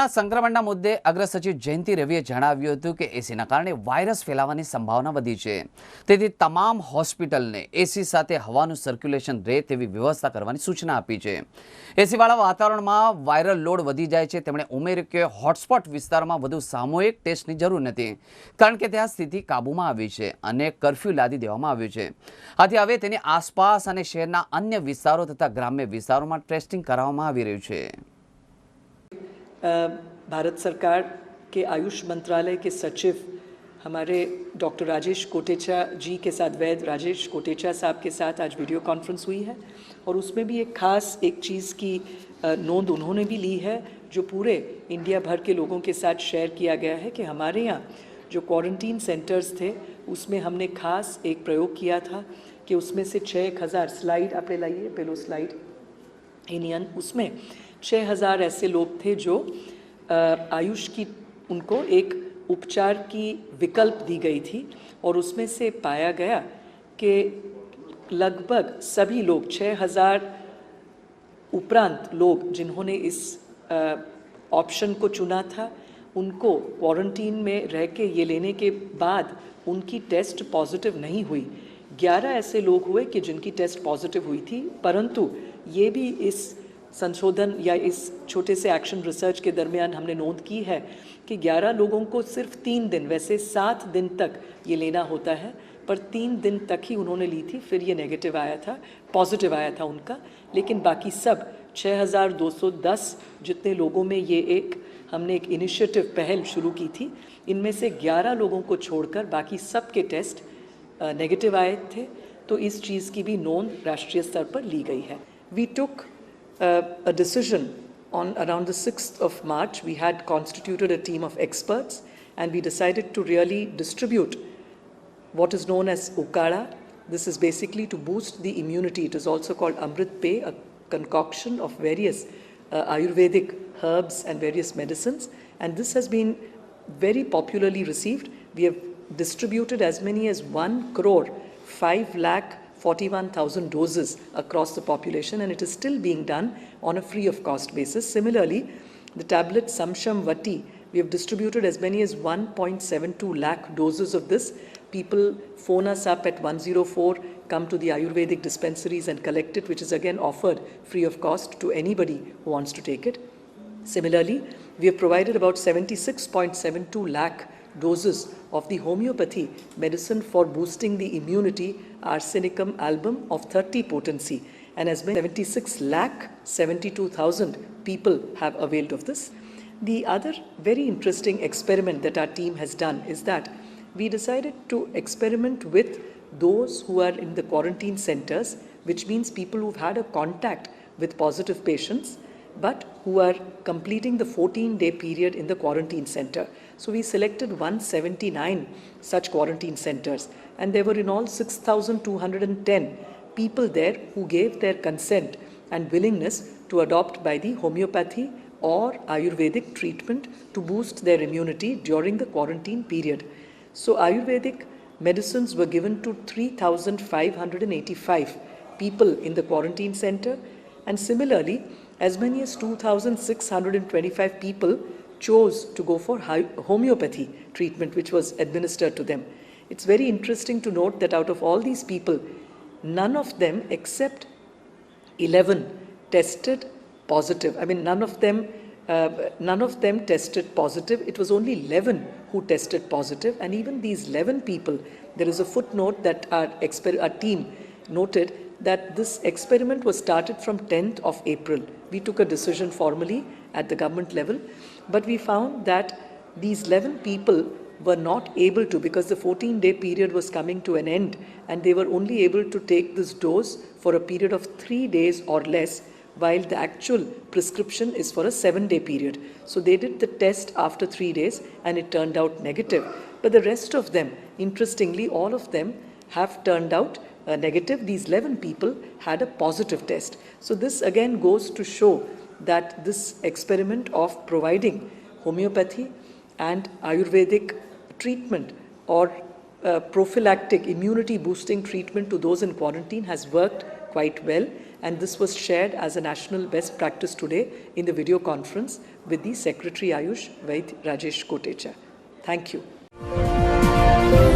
Corona સંક્રમણના મુદ્દે અગ્ર સચિવ જયંતિ રવિએ જણાવ્યું હતું કે એસીના કારણે વાયરસ ફેલાવાની સંભાવના વધી છે, તેથી તમામ હોસ્પિટલને એસી સાથે હવાનું સર્ક્યુલેશન રહે તેવી વ્યવસ્થા કરવાની સૂચના આપી છે। એસીવાળા વાતાવરણમાં વાયરલ લોડ વધી જાય છે। તેમણે ઉમેર્યું કે હોટસ્પોટ વિસ્તારમાં વધુ સામૂહિક ટેસ્ટની જરૂર નથી, કારણ કે ત્યાં સ્થિતિ કાબૂમાં આવી છે અને કર્ફ્યુ લાદી દેવામાં આવ્યું છે। આથી હવે તેની આસપાસ અને શહેરના અન્ય વિસ્તારો તથા ગ્રામ્ય વિસ્તારોમાં ટેસ્ટિંગ કરવામાં આવી રહ્યું છે। भारत सरकार के आयुष मंत्रालय के सचिव हमारे डॉक्टर राजेश कोटेचा जी के साथ, वैद्य राजेश कोटेचा साहब के साथ आज वीडियो कॉन्फ्रेंस हुई है और उसमें भी एक चीज़ की नोंद उन्होंने भी ली है, जो पूरे इंडिया भर के लोगों के साथ शेयर किया गया है कि हमारे यहाँ जो क्वारंटीन सेंटर्स थे उसमें हमने खास एक प्रयोग किया था कि उसमें से 6000 स्लाइड आप लाइए पेलो स्लाइड इंडियन, उसमें 6000 ऐसे लोग थे जो आयुष की उनको एक उपचार की विकल्प दी गई थी और उसमें से पाया गया कि लगभग सभी लोग 6000 उपरांत लोग जिन्होंने इस ऑप्शन को चुना था, उनको क्वारंटीन में रह के ये लेने के बाद उनकी टेस्ट पॉजिटिव नहीं हुई। 11 ऐसे लोग हुए कि जिनकी टेस्ट पॉजिटिव हुई थी, परंतु ये भी इस संशोधन या इस छोटे से एक्शन रिसर्च के दरमियान हमने नोट की है कि 11 लोगों को सिर्फ 3 दिन, वैसे 7 दिन तक ये लेना होता है, पर 3 दिन तक ही उन्होंने ली थी, फिर ये नेगेटिव आया था, पॉजिटिव आया था उनका। लेकिन बाकी सब 6210 जितने लोगों में ये हमने एक इनिशिएटिव पहल शुरू की थी, इनमें से 11 लोगों को छोड़कर बाकी सब के टेस्ट नेगेटिव आए थे। तो इस चीज़ की भी नोंद राष्ट्रीय स्तर पर ली गई है। We took a decision on around the 6th of March. We had constituted a team of experts and we decided to really distribute what is known as Ukada. This is basically to boost the immunity. It is also called Amrit Pay, a concoction of various Ayurvedic herbs and various medicines, and this has been very popularly received. We have distributed as many as 1,05,41,000 doses across the population, and it is still being done on a free of cost basis. Similarly, the tablet Samsham Vati, we have distributed as many as 1.72 lakh doses of this. People phone us up at 104, come to the Ayurvedic dispensaries and collect it, which is again offered free of cost to anybody who wants to take it. Similarly, we have provided about 76.72 lakh doses of the homeopathy medicine for boosting the immunity, arsenicum album of 30 potency, and as many 76 lakh 72,000 people have availed of this. The other very interesting experiment that our team has done is that we decided to experiment with those who are in the quarantine centers, which means people who've had a contact with positive patients but who are completing the 14-day period in the quarantine center. So we selected 179 such quarantine centers, and there were in all 6,210 people there who gave their consent and willingness to adopt by the homeopathy or Ayurvedic treatment to boost their immunity during the quarantine period. So Ayurvedic medicines were given to 3,585 people in the quarantine center, and similarly as many as 2,625 people chose to go for homeopathy treatment, which was administered to them. It's very interesting to note that out of all these people, none of them except 11 tested positive. I mean, none of them tested positive. It was only 11 who tested positive, and even these 11 people, there is a footnote that our team noted that this experiment was started from 10th of April. We took a decision formally at the government level, but we found that these 11 people were not able to, because the 14-day period was coming to an end, and they were only able to take this dose for a period of 3 days or less, while the actual prescription is for a 7-day period. So they did the test after 3 days and it turned out negative. But the rest of them, interestingly, all of them have turned out negative. These 11 people had a positive test. So this again goes to show that this experiment of providing homeopathy and Ayurvedic treatment or prophylactic immunity boosting treatment to those in quarantine has worked quite well, and this was shared as a national best practice today in the video conference with the Secretary Ayush, Vaid Rajesh Kotecha. Thank you.